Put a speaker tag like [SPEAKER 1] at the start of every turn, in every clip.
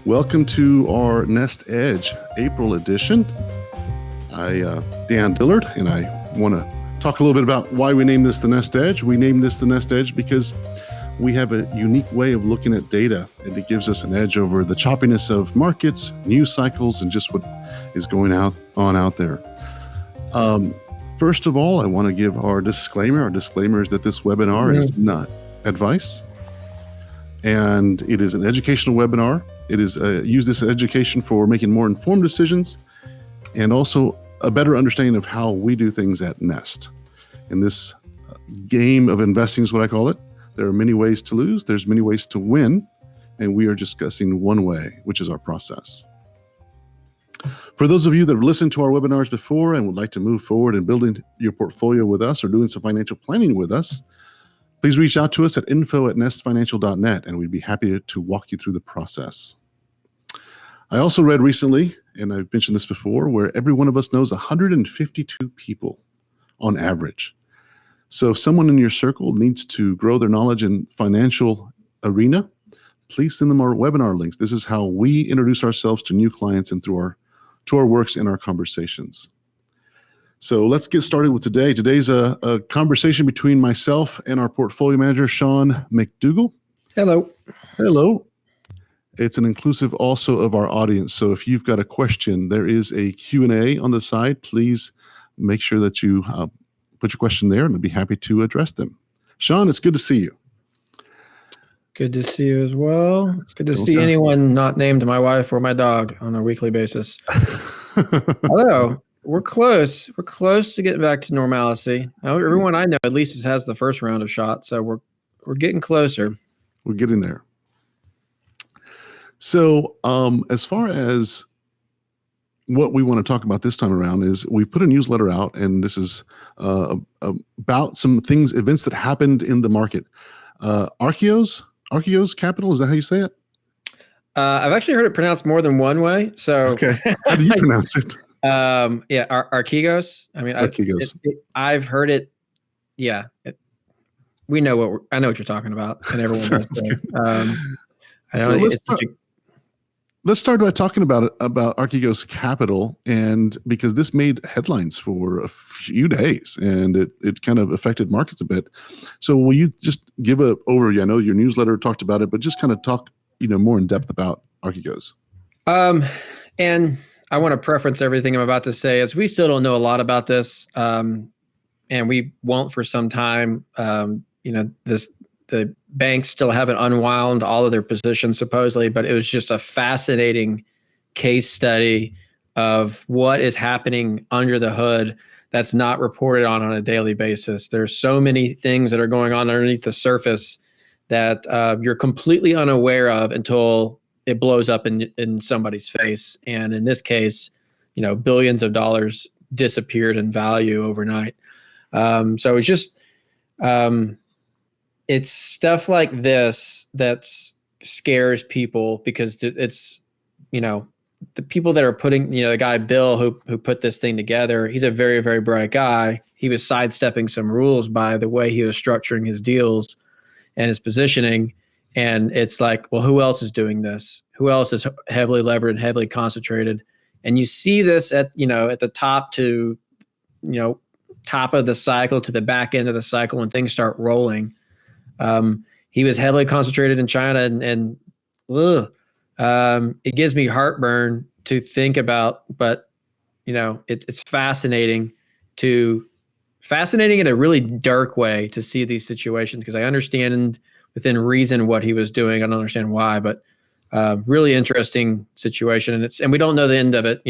[SPEAKER 1] Welcome to our Nest Edge April edition. Dan Dillard, and I want to talk a little bit about why we named this the Nest Edge. We named this the Nest Edge because we have a unique way of looking at data, and it gives us an edge over the choppiness of markets, news cycles, and just what is going on out there. First of all, I want to give our disclaimer. Our disclaimer is that this webinar is not advice, and it is an educational webinar. It is use this education for making more informed decisions and also a better understanding of how we do things at Nest. In this game of investing is what I call it. There are many ways to lose. There's many ways to win. And we are discussing one way, which is our process. For those of you that have listened to our webinars before and would like to move forward in building your portfolio with us or doing some financial planning with us, please reach out to us at info@nestfinancial.net, and we'd be happy to walk you through the process. I also read recently, and I've mentioned this before, where every one of us knows 152 people on average. So if someone in your circle needs to grow their knowledge in financial arena, please send them our webinar links. This is how we introduce ourselves to new clients and to our works and our conversations. So let's get started with today. Today's a conversation between myself and our portfolio manager, Sean McDougle.
[SPEAKER 2] Hello.
[SPEAKER 1] Hello. It's an inclusive also of our audience. So if you've got a question, there is a Q&A on the side. Please make sure that you put your question there, and I'd be happy to address them. Sean, it's good to see you.
[SPEAKER 2] Good to see you as well. It's good to see anyone not named my wife or my dog on a weekly basis. Although we're close. We're close to getting back to normalcy. Everyone I know at least has the first round of shots, so we're getting closer.
[SPEAKER 1] We're getting there. So as far as what we want to talk about this time around is we put a newsletter out, and this is about some events that happened in the market. Archegos Capital, is that how you say it?
[SPEAKER 2] I've actually heard it pronounced more than one way. So
[SPEAKER 1] okay, how do you pronounce it?
[SPEAKER 2] Archegos. I mean,
[SPEAKER 1] Archegos.
[SPEAKER 2] I've heard it. Yeah, I know what you're talking about, and everyone knows.
[SPEAKER 1] Let's start by talking about Archegos Capital, and because this made headlines for a few days, and it kind of affected markets a bit. So will you just give an overview? I know your newsletter talked about it, but just kind of talk, more in depth about Archegos.
[SPEAKER 2] And I want to preference everything I'm about to say as we still don't know a lot about this, and we won't for some time. The banks still haven't unwound all of their positions supposedly, but it was just a fascinating case study of what is happening under the hood that's not reported on a daily basis. There's so many things that are going on underneath the surface that you're completely unaware of until it blows up in somebody's face. And in this case, billions of dollars disappeared in value overnight. So it's just, it's stuff like this that scares people because it's, the people that are putting, the guy, Bill, who put this thing together, he's a very, very bright guy. He was sidestepping some rules by the way he was structuring his deals and his positioning. And it's like, well, who else is doing this? Who else is heavily levered and heavily concentrated? And you see this at the top to, top of the cycle to the back end of the cycle when things start rolling. He was heavily concentrated in China, and it gives me heartburn to think about, but it's fascinating in a really dark way to see these situations, because I understand within reason what he was doing. I don't understand why, but really interesting situation. And we don't know the end of it.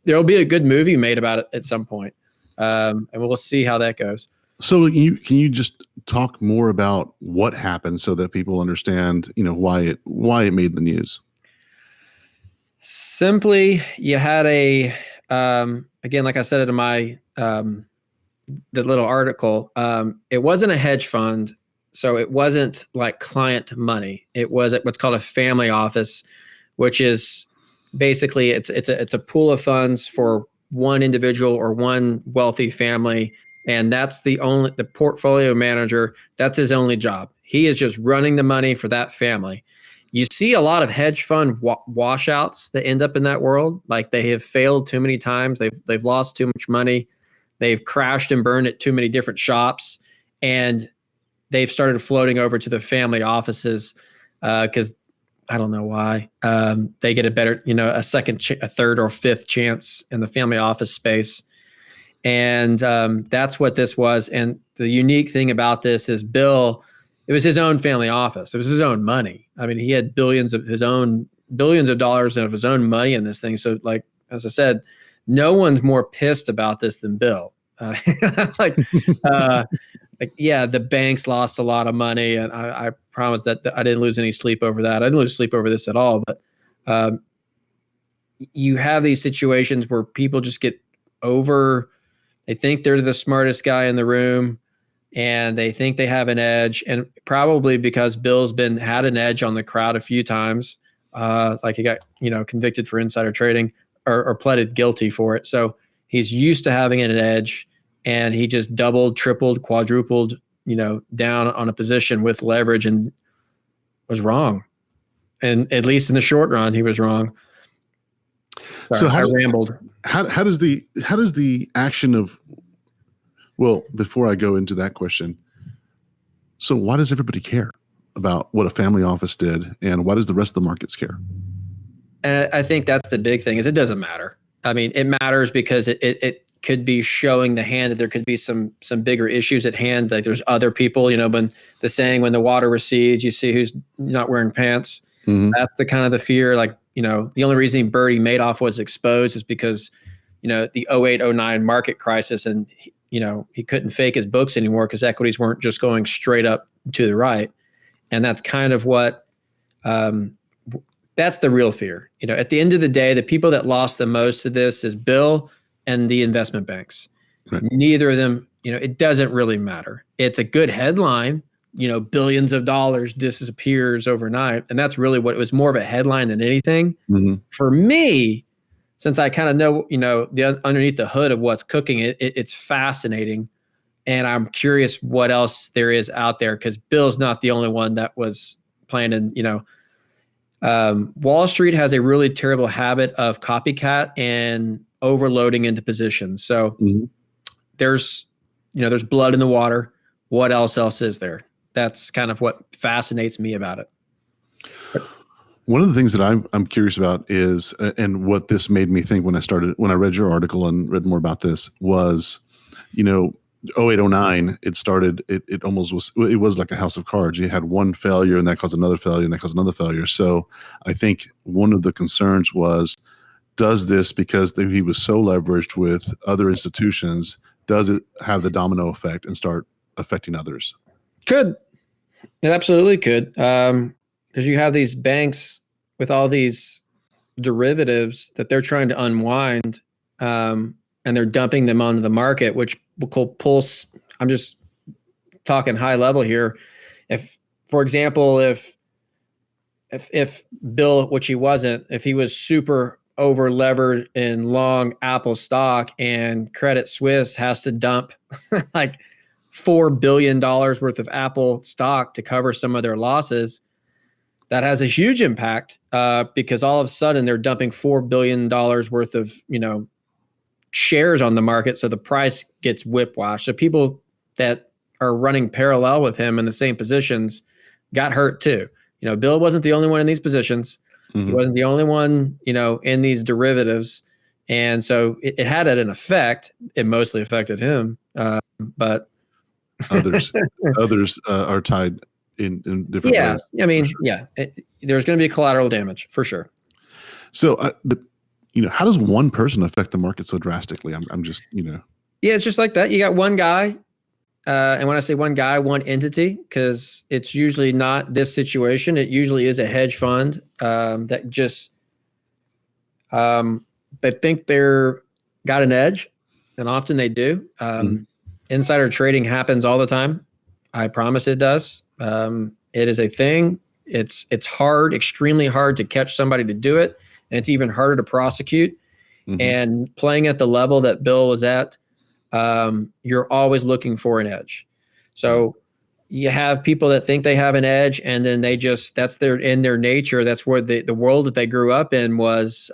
[SPEAKER 2] There'll be a good movie made about it at some point. And we'll see how that goes.
[SPEAKER 1] So can you just talk more about what happened so that people understand, why it made the news?
[SPEAKER 2] Simply, you had again, like I said in my the little article, it wasn't a hedge fund, so it wasn't like client money. It was what's called a family office, which is basically it's a pool of funds for one individual or one wealthy family. And that's the portfolio manager, that's his only job. He is just running the money for that family. You see a lot of hedge fund washouts that end up in that world. Like they have failed too many times. They've lost too much money. They've crashed and burned at too many different shops, and they've started floating over to the family offices because I don't know why. They get a better, a second, a third or fifth chance in the family office space. And that's what this was. And the unique thing about this is Bill, it was his own family office. It was his own money. I mean, he had billions of dollars of his own money in this thing. So like, as I said, no one's more pissed about this than Bill. Yeah, the banks lost a lot of money, and I promise that I didn't lose any sleep over that. I didn't lose sleep over this at all. But you have these situations where people just get they think they're the smartest guy in the room, and they think they have an edge, and probably because Bill's had an edge on the crowd a few times, like he got convicted for insider trading or pleaded guilty for it. So he's used to having an edge. And he just doubled, tripled, quadrupled, down on a position with leverage and was wrong. And at least in the short run, he was wrong. Sorry, I rambled.
[SPEAKER 1] How does the action of, well, before I go into that question, so why does everybody care about what a family office did, and why does the rest of the markets care?
[SPEAKER 2] And I think that's the big thing, is it doesn't matter. I mean, it matters because it could be showing the hand that there could be some bigger issues at hand. Like there's other people, when the saying, when the water recedes, you see who's not wearing pants. Mm-hmm. That's the kind of the fear. Like, the only reason Bernie Madoff was exposed is because, the 08-09 market crisis, and, he couldn't fake his books anymore because equities weren't just going straight up to the right. And that's kind of what, that's the real fear. At the end of the day, the people that lost the most of this is Bill and the investment banks. Right. Neither of them, it doesn't really matter. It's a good headline, billions of dollars disappears overnight. And that's really what it was, more of a headline than anything. Mm-hmm. For me, since I kind of know, underneath the hood of what's cooking, it's fascinating. And I'm curious what else there is out there, because Bill's not the only one that was planning, Wall Street has a really terrible habit of copycat and overloading into positions. So mm-hmm. there's blood in the water. What else is there? That's kind of what fascinates me about it.
[SPEAKER 1] One of the things that I'm curious about is, and what this made me think when I read your article and read more about this, was, 08-09, it almost was like a house of cards. You had one failure, and that caused another failure, and that caused another failure. So I think one of the concerns was, does this, because he was so leveraged with other institutions, does it have the domino effect and start affecting others? Could.
[SPEAKER 2] It absolutely could. Because you have these banks with all these derivatives that they're trying to unwind, and they're dumping them onto the market, which will pull. I'm just talking high level here. If, for example, if Bill, which he wasn't, if he was super over levered in long Apple stock, and Credit Suisse has to dump like $4 billion worth of Apple stock to cover some of their losses, that has a huge impact because all of a sudden they're dumping $4 billion worth of, shares on the market. So the price gets whipwashed. So people that are running parallel with him in the same positions got hurt too. Bill wasn't the only one in these positions. Mm-hmm. He wasn't the only one, in these derivatives. And so it had an effect. It mostly affected him, but
[SPEAKER 1] others are tied in different ways.
[SPEAKER 2] I mean, sure. There's going to be collateral damage for sure.
[SPEAKER 1] So, how does one person affect the market so drastically? I'm just, Yeah,
[SPEAKER 2] it's just like that. You got one guy. And when I say one guy, one entity, because it's usually not this situation. It usually is a hedge fund that just they think they're got an edge, and often they do. Insider trading happens all the time. I promise it does. It is a thing. It's hard, extremely hard to catch somebody to do it, and it's even harder to prosecute. Mm-hmm. And playing at the level that Bill was at, you're always looking for an edge. So, you have people that think they have an edge, and then that's in their nature. That's where the world that they grew up in was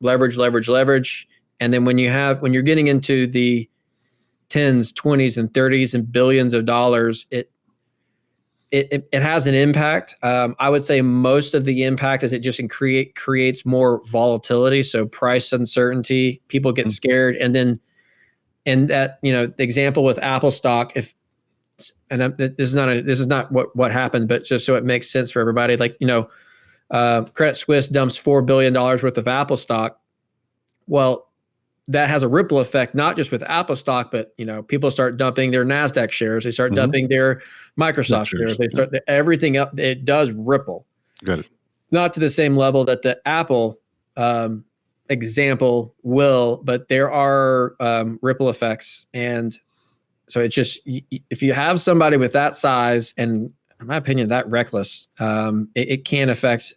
[SPEAKER 2] leverage, leverage, leverage. And then when you're getting into the 10s, 20s, and 30s and billions of dollars, it has an impact. I would say most of the impact is it just creates more volatility. So price uncertainty, people get scared. And then, that, the example with Apple stock, this is not what happened, but just so it makes sense for everybody. Like, Credit Suisse dumps $4 billion worth of Apple stock. Well, that has a ripple effect, not just with Apple stock, but people start dumping their NASDAQ shares. They start dumping their Microsoft shares. They start everything up. It does ripple. Got it. Not to the same level that the Apple example will, but there are ripple effects. And so it's just, if you have somebody with that size and, in my opinion, that reckless, it can affect,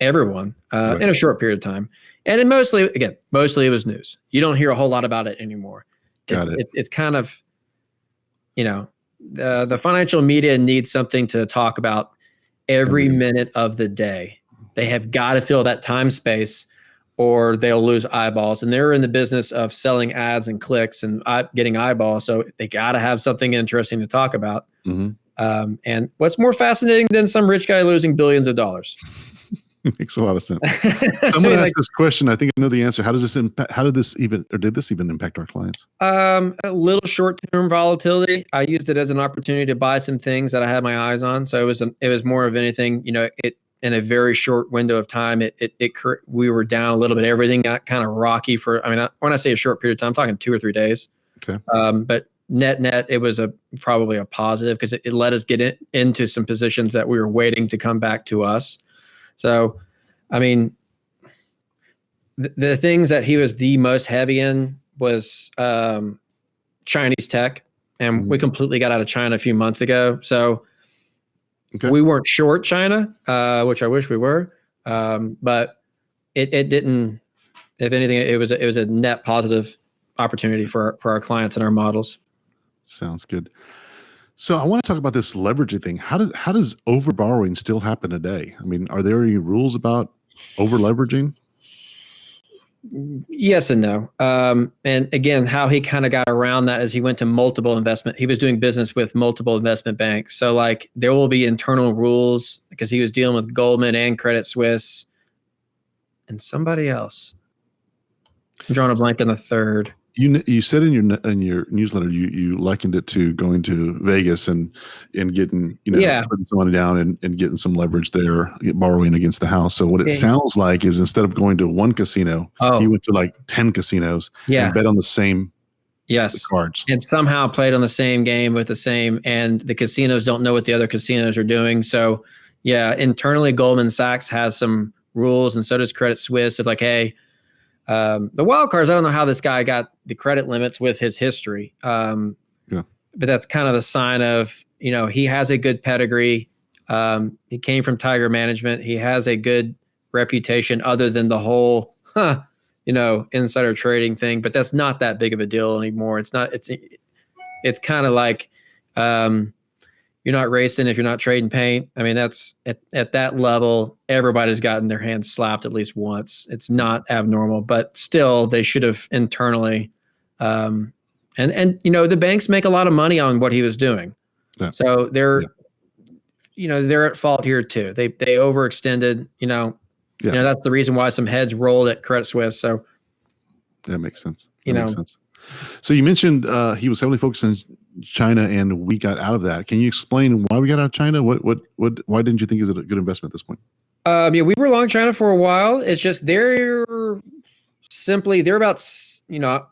[SPEAKER 2] everyone in a short period of time. And mostly it was news. You don't hear a whole lot about it anymore. It's kind of, the financial media needs something to talk about every minute of the day. They have got to fill that time space or they'll lose eyeballs. And they're in the business of selling ads and clicks and getting eyeballs. So they got to have something interesting to talk about. And what's more fascinating than some rich guy losing billions of dollars?
[SPEAKER 1] Makes a lot of sense. I'm going to ask this question. I think I know the answer. Did this even impact our clients?
[SPEAKER 2] A little short-term volatility. I used it as an opportunity to buy some things that I had my eyes on. So it was more of anything, in a very short window of time, we were down a little bit. Everything got kind of rocky when I say a short period of time, I'm talking 2 or 3 days. Okay. But net, it was probably a positive because it let us get into some positions that we were waiting to come back to us. So, the things that he was the most heavy in was Chinese tech, and we completely got out of China a few months ago. So we weren't short China, which I wish we were, but it didn't. If anything, it was a net positive opportunity for our clients and our models.
[SPEAKER 1] Sounds good. So I want to talk about this leveraging thing. How does overborrowing still happen today? Are there any rules about over leveraging?
[SPEAKER 2] Yes and no. And again, how he kind of got around that is he went to multiple investment. He was doing business with multiple investment banks. So there will be internal rules because he was dealing with Goldman and Credit Suisse and somebody else. I'm drawing a blank on the third.
[SPEAKER 1] You said in your newsletter you likened it to going to Vegas and getting putting some money down and getting some leverage there, borrowing against the house. So what it sounds like is instead of going to one casino, he went to 10 casinos and bet on the same cards.
[SPEAKER 2] And somehow played on the same game with the same, and the casinos don't know what the other casinos are doing. So internally Goldman Sachs has some rules, and so does Credit Suisse of hey, the wild cards, I don't know how this guy got the credit limits with his history. But that's kind of the sign of, he has a good pedigree. He came from Tiger Management. He has a good reputation other than the whole, insider trading thing, but that's not that big of a deal anymore. It's kind of like, you're not racing if you're not trading paint. That's at that level, everybody's gotten their hands slapped at least once. It's not abnormal, but still they should have internally. And the banks make a lot of money on what he was doing. Yeah. So they're at fault here too. They overextended, that's the reason why some heads rolled at Credit Suisse. So
[SPEAKER 1] that makes sense. Makes sense. So you mentioned he was heavily focused on China, and we got out of that. Can you explain why we got out of China? Why didn't you think it was a good investment at this point?
[SPEAKER 2] We were long China for a while. It's just they're about,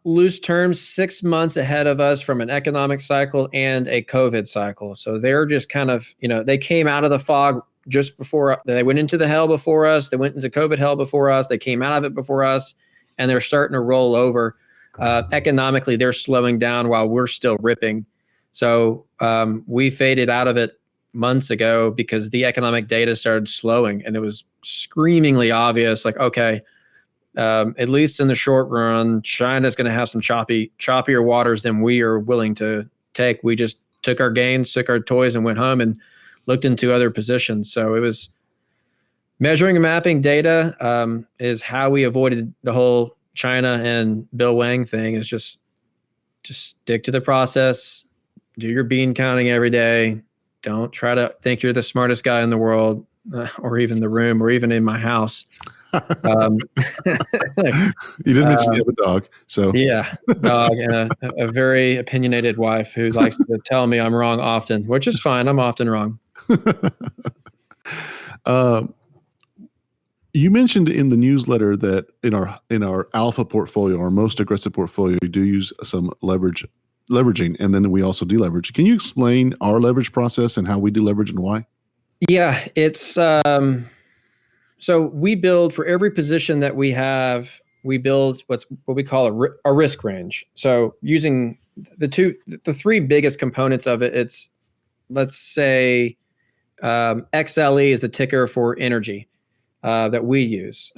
[SPEAKER 2] loose terms, 6 months ahead of us from an economic cycle and a COVID cycle. So they're just kind of, they came out of the fog just before they went into the hell before us. They went into COVID hell before us. They came out of it before us, and they're starting to roll over. Economically, they're slowing down while we're still ripping. So we faded out of it months ago because the economic data started slowing, and it was screamingly obvious. Okay, at least in the short run, China's going to have some choppier waters than we are willing to take. We just took our gains, took our toys, and went home and looked into other positions. So it was measuring and mapping data is how we avoided the whole China and Bill Hwang thing. Is just stick to the process, do your bean counting every day. Don't try to think you're the smartest guy in the world, or even the room, or even in my house.
[SPEAKER 1] You didn't mention you have a dog, so
[SPEAKER 2] yeah, dog, and a very opinionated wife who likes to tell me I'm wrong often, which is fine. I'm often wrong.
[SPEAKER 1] You mentioned in the newsletter that in our alpha portfolio, our most aggressive portfolio, we do use some leveraging, and then we also deleverage. Can you explain our leverage process and how we deleverage and why?
[SPEAKER 2] Yeah, it's so we build for every position that we have. We build what we call a risk range. So using the three biggest components of it, it's, let's say, XLE is the ticker for energy that we use.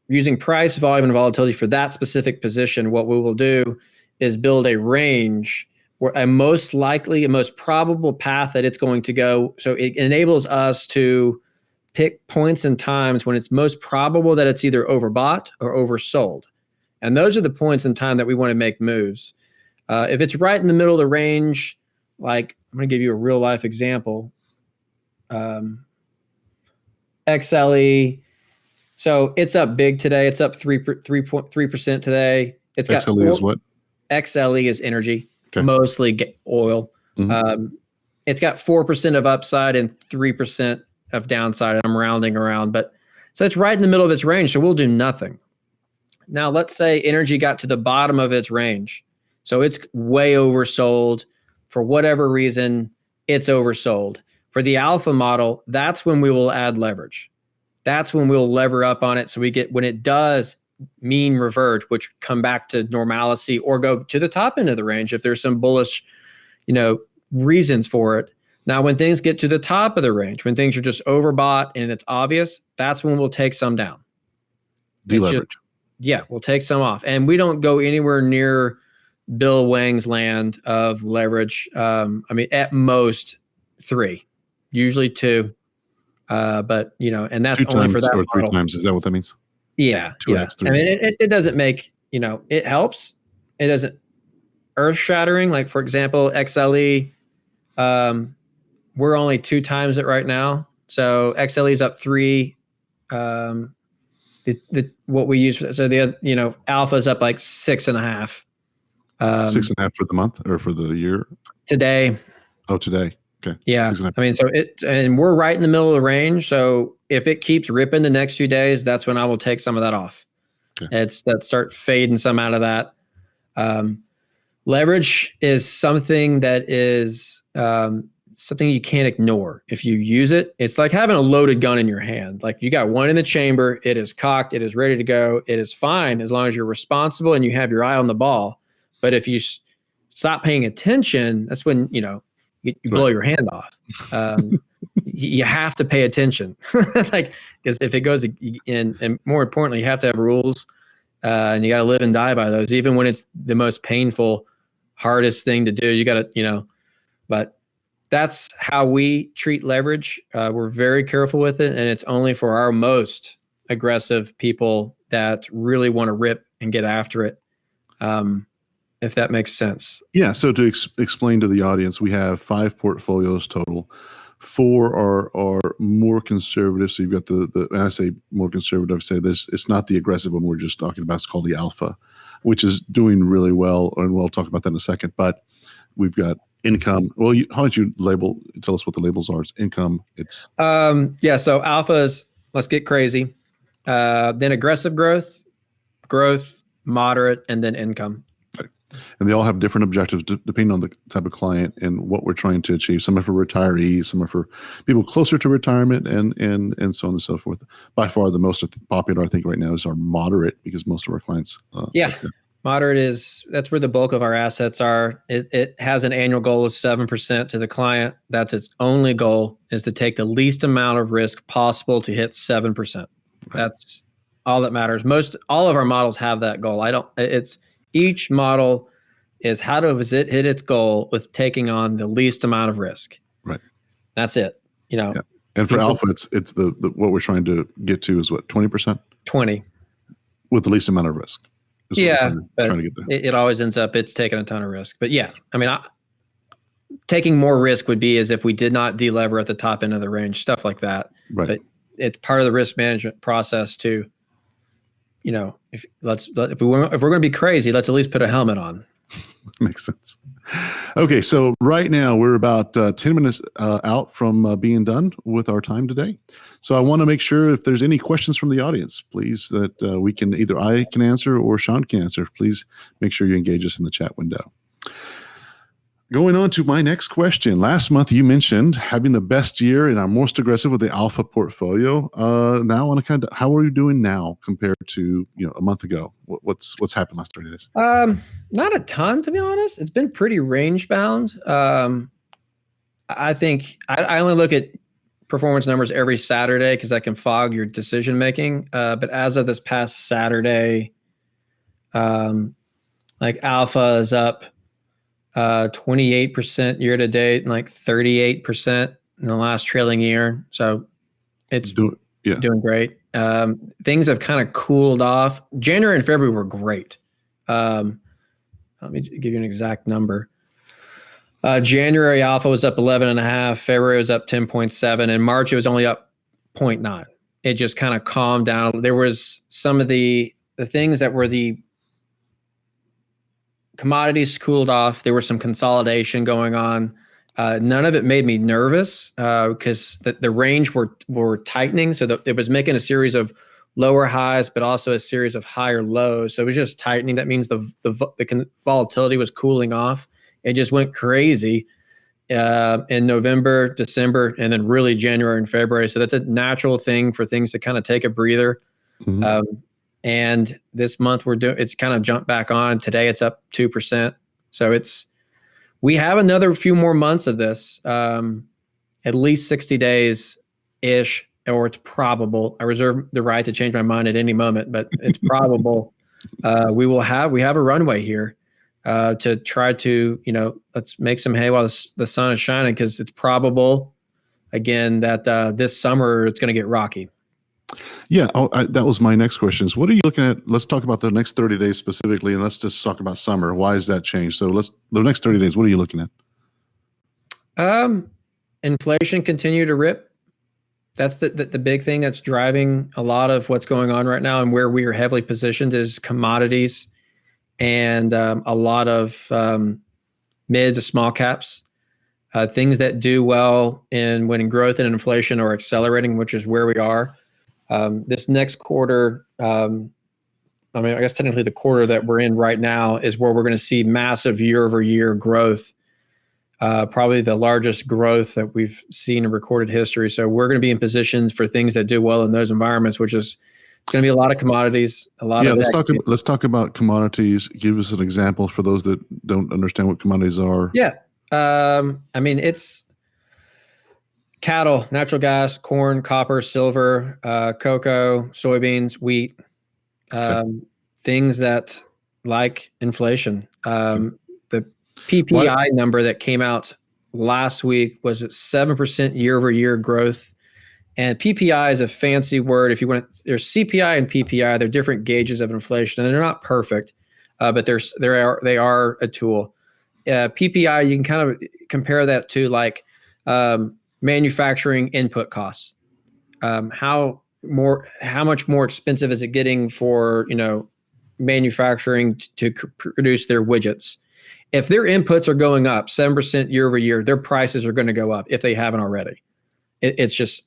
[SPEAKER 2] Using price, volume, and volatility for that specific position, what we will do is build a range where a most likely, a most probable path that it's going to go. So it enables us to pick points and times when it's most probable that it's either overbought or oversold. And those are the points in time that we want to make moves. If it's right in the middle of the range, like I'm going to give you a real life example. XLE. So it's up big today. It's up 3.3% today. It's got
[SPEAKER 1] XLE is what?
[SPEAKER 2] XLE is energy,
[SPEAKER 1] okay.
[SPEAKER 2] Mostly oil. Mm-hmm. It's got 4% of upside and 3% of downside. I'm rounding around, but so it's right in the middle of its range. So we'll do nothing. Now, let's say energy got to the bottom of its range. So it's way oversold. For whatever reason, it's oversold. For the alpha model, that's when we will add leverage. That's when we'll lever up on it. So we get, when it does mean revert, which come back to normalcy or go to the top end of the range, if there's some bullish, reasons for it. Now, when things get to the top of the range, when things are just overbought and it's obvious, that's when we'll take some down.
[SPEAKER 1] Deleverage.
[SPEAKER 2] Yeah, we'll take some off. And we don't go anywhere near Bill Hwang's land of leverage. At most 3, usually 2. But, and that's only for that
[SPEAKER 1] or 3
[SPEAKER 2] model.
[SPEAKER 1] times. Is that what that means?
[SPEAKER 2] Yeah.
[SPEAKER 1] 2x, 3x.
[SPEAKER 2] I mean, it doesn't make, it helps. It doesn't earth shattering. Like, for example, XLE, we're only 2 times it right now. So XLE is up 3. What we use, so the alpha is up like 6.5.
[SPEAKER 1] 6.5 for the month or for the year?
[SPEAKER 2] Today.
[SPEAKER 1] Oh, today. Okay.
[SPEAKER 2] Yeah. I mean, and we're right in the middle of the range. So if it keeps ripping the next few days, that's when I will take some of that off. Okay. Start fading some out of that. Leverage is something that is something you can't ignore. If you use it, it's like having a loaded gun in your hand. Like, you got one in the chamber, it is cocked, it is ready to go. It is fine as long as you're responsible and you have your eye on the ball. But if you stop paying attention, that's when, you blow your hand off. You have to pay attention. Because if it goes in, and more importantly, you have to have rules, and you got to live and die by those, even when it's the most painful, hardest thing to do. You got to, but that's how we treat leverage. We're very careful with it, and it's only for our most aggressive people that really want to rip and get after it. If that makes sense.
[SPEAKER 1] Yeah. So to explain to the audience, we have 5 portfolios total. 4 are more conservative. So you've got the and I say more conservative, say this, it's not the aggressive one we're just talking about. It's called the alpha, which is doing really well. And we'll talk about that in a second. But we've got income. Well, how did you tell us what the labels are? It's income. It's
[SPEAKER 2] so alpha is, let's get crazy. Then aggressive growth, moderate, and then income.
[SPEAKER 1] And they all have different objectives depending on the type of client and what we're trying to achieve. Some are for retirees, some are for people closer to retirement, and so on and so forth. By far, the most popular, I think, right now is our moderate, because most of our clients.
[SPEAKER 2] Moderate that's where the bulk of our assets are. It has an annual goal of 7% to the client. That's its only goal, is to take the least amount of risk possible to hit 7%. Right. That's all that matters. All of our models have that goal. Each model is how does it hit its goal with taking on the least amount of risk.
[SPEAKER 1] Right.
[SPEAKER 2] That's it.
[SPEAKER 1] Yeah. And for alpha, it's the what we're trying to get to is what, 20%?
[SPEAKER 2] 20.
[SPEAKER 1] With the least amount of risk.
[SPEAKER 2] Yeah,
[SPEAKER 1] trying to get there.
[SPEAKER 2] It always ends up it's taking a ton of risk. But yeah, I mean, taking more risk would be as if we did not delever at the top end of the range, stuff like that.
[SPEAKER 1] Right.
[SPEAKER 2] But it's part of the risk management process to, if we're going to be crazy, let's at least put a helmet on.
[SPEAKER 1] Makes sense. Okay, so right now we're about 10 minutes out from being done with our time today. So I want to make sure if there's any questions from the audience, please, that we can either I can answer or Sean can answer. Please make sure you engage us in the chat window. Going on to my next question. Last month you mentioned having the best year and are most aggressive with the alpha portfolio. Now I want to how are you doing now compared to a month ago? What's happened last 30 days?
[SPEAKER 2] Not a ton, to be honest. It's been pretty range bound. I think I only look at performance numbers every Saturday because that can fog your decision making. But as of this past Saturday, like alpha is up 28% year to date and like 38% in the last trailing year. So it's doing great. Things have kind of cooled off. January and February were great. Let me give you an exact number. January alpha was up 11.5. February was up 10.7. In March, it was only up 0.9. It just kind of calmed down. There was some of the things that were the commodities cooled off. There was some consolidation going on. None of it made me nervous because the range were tightening. So it was making a series of lower highs, but also a series of higher lows. So it was just tightening. That means the volatility was cooling off. It just went crazy in November, December, and then really January and February. So that's a natural thing for things to kind of take a breather. Mm-hmm. And this month it's kind of jumped back on. Today it's up 2%. So we have another few more months of this, at least 60 days ish, or it's probable. I reserve the right to change my mind at any moment, but it's probable we have a runway here to try to, let's make some hay while the sun is shining, because it's probable again that this summer it's going to get rocky.
[SPEAKER 1] Yeah, that was my next question. Is what are you looking at? Let's talk about the next 30 days specifically, and let's just talk about summer. Why has that changed? So the next 30 days, what are you looking at?
[SPEAKER 2] Inflation continue to rip. That's the big thing that's driving a lot of what's going on right now, and where we are heavily positioned is commodities and a lot of mid to small caps. Things that do well when growth and inflation are accelerating, which is where we are. This next quarter, I guess technically the quarter that we're in right now is where we're going to see massive year-over-year growth, probably the largest growth that we've seen in recorded history. So we're going to be in positions for things that do well in those environments, which is it's going to be a lot of commodities,
[SPEAKER 1] let's talk about commodities. Give us an example for those that don't understand what commodities are.
[SPEAKER 2] Yeah. It's cattle, natural gas, corn, copper, silver, cocoa, soybeans, wheat, things that like inflation. The PPI number that came out last week was 7% year over year growth. And PPI is a fancy word. If you want to, there's CPI and PPI. They're different gauges of inflation, and they're not perfect, but they are a tool. PPI, you can kind of compare that to like manufacturing input costs. How much more expensive is it getting for manufacturing to produce their widgets? If their inputs are going up 7% year over year, their prices are going to go up if they haven't already. It's just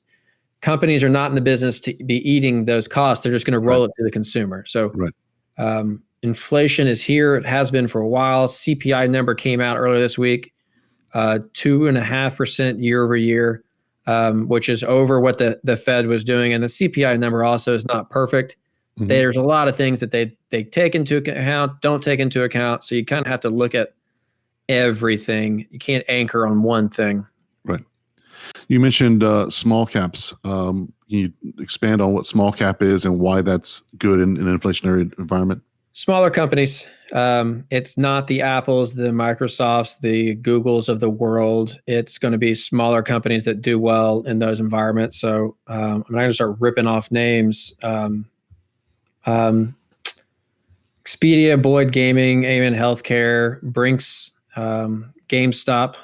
[SPEAKER 2] companies are not in the business to be eating those costs. They're just going to roll it to the consumer. So inflation is here. It has been for a while. CPI number came out earlier this week, 2.5% year over year, which is over what the Fed was doing. And the CPI number also is not perfect. Mm-hmm. There's a lot of things that they take into account, don't take into account. So you kind of have to look at everything. You can't anchor on one thing.
[SPEAKER 1] Right. You mentioned small caps. Can you expand on what small cap is and why that's good in an inflationary environment?
[SPEAKER 2] Smaller companies. It's not the Apples, the Microsofts, the Googles of the world. It's going to be smaller companies that do well in those environments. So I'm not going to start ripping off names. Expedia, Boyd Gaming, Amen Healthcare, Brinks, GameStop,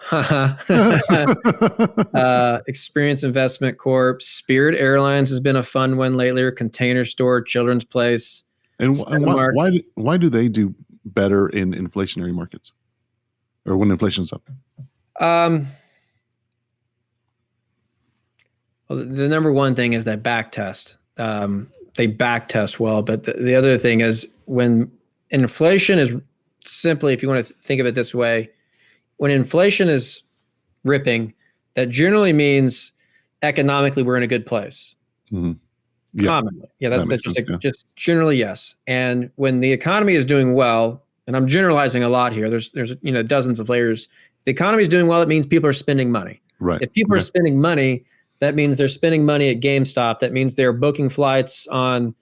[SPEAKER 2] Experience Investment Corp, Spirit Airlines has been a fun one lately. Container Store, Children's Place.
[SPEAKER 1] And why do they do better in inflationary markets, or when inflation's up?
[SPEAKER 2] Well, the number one thing is that back test. They back test well, but the other thing is when inflation is simply, if you want to think of it this way, when inflation is ripping, that generally means economically we're in a good place.
[SPEAKER 1] Mm-hmm. Yeah.
[SPEAKER 2] Commonly. Yeah, that's just generally yes. And when the economy is doing well, and I'm generalizing a lot here, there's dozens of layers. If the economy is doing well, it means people are spending money.
[SPEAKER 1] Right.
[SPEAKER 2] If people are spending money, that means they're spending money at GameStop. That means they're booking flights on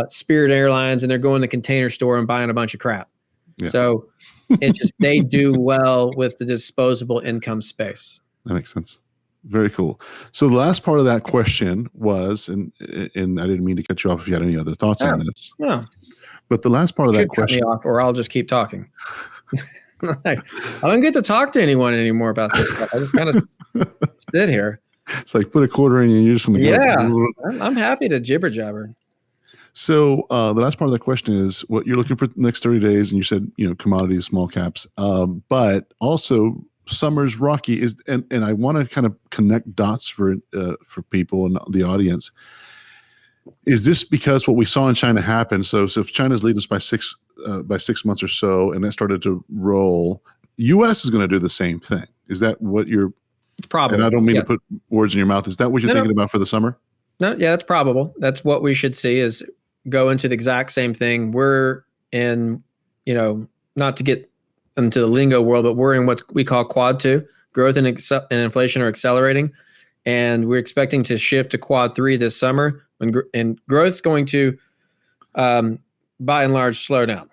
[SPEAKER 2] Spirit Airlines, and they're going to the Container Store and buying a bunch of crap. Yeah. So it's just they do well with the disposable income space.
[SPEAKER 1] That makes sense. Very cool. So the last part of that question was, and I didn't mean to cut you off if you had any other thoughts on this.
[SPEAKER 2] No.
[SPEAKER 1] But the last part of that question,
[SPEAKER 2] cut me off, or I'll just keep talking. I don't get to talk to anyone anymore about this stuff. I just kind of sit here.
[SPEAKER 1] It's like put a quarter in and you're just going to go.
[SPEAKER 2] Yeah, I'm happy to jibber jabber.
[SPEAKER 1] So the last part of that question is what you're looking for the next 30 days, and you said commodities, small caps, but also summer's rocky and I want to kind of connect dots for people in the audience. Is this because what we saw in China happened? So if China's leading us by 6 months or so, and that started to roll, U.S. is going to do the same thing. Is that what you're?
[SPEAKER 2] It's probable.
[SPEAKER 1] And I don't mean to put words in your mouth. Is that what you're thinking about for the summer?
[SPEAKER 2] No, yeah, that's probable. That's what we should see is go into the exact same thing. We're in, not to get into the lingo world, but we're in what we call quad 2. Growth and inflation are accelerating. And we're expecting to shift to quad 3 this summer. And growth's going to, by and large, slow down.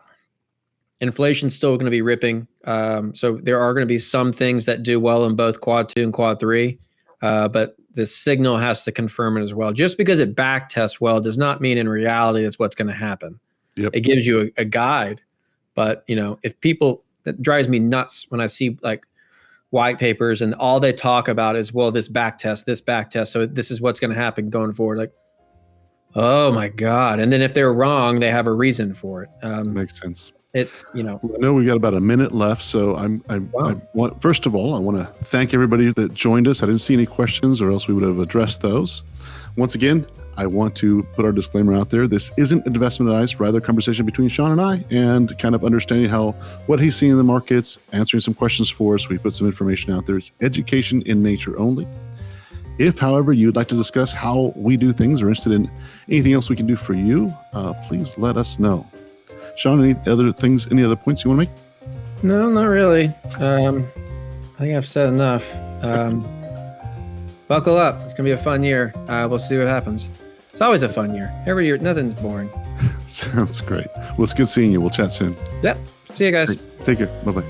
[SPEAKER 2] Inflation's still going to be ripping. So there are going to be some things that do well in both quad 2 and quad 3. But the signal has to confirm it as well. Just because it back tests well does not mean in reality that's what's going to happen.
[SPEAKER 1] Yep.
[SPEAKER 2] It gives you a guide. But, if people, that drives me nuts when I see like white papers and all they talk about is, well, this back test. So this is what's going to happen going forward. Like, oh my God. And then if they're wrong, they have a reason for it.
[SPEAKER 1] Makes sense.
[SPEAKER 2] I
[SPEAKER 1] know we got about a minute left. So first of all, I want to thank everybody that joined us. I didn't see any questions or else we would have addressed those. Once again, I want to put our disclaimer out there. This isn't investment advice, rather a conversation between Sean and I and kind of understanding what he's seeing in the markets, answering some questions for us. We put some information out there. It's education in nature only. If, however, you'd like to discuss how we do things or interested in anything else we can do for you, please let us know. Sean, any other points you want to make?
[SPEAKER 2] No, not really. I think I've said enough. Buckle up. It's going to be a fun year. We'll see what happens. It's always a fun year. Every year, nothing's boring.
[SPEAKER 1] Sounds great. Well, it's good seeing you. We'll chat soon.
[SPEAKER 2] Yep. See you guys.
[SPEAKER 1] Take care. Bye-bye.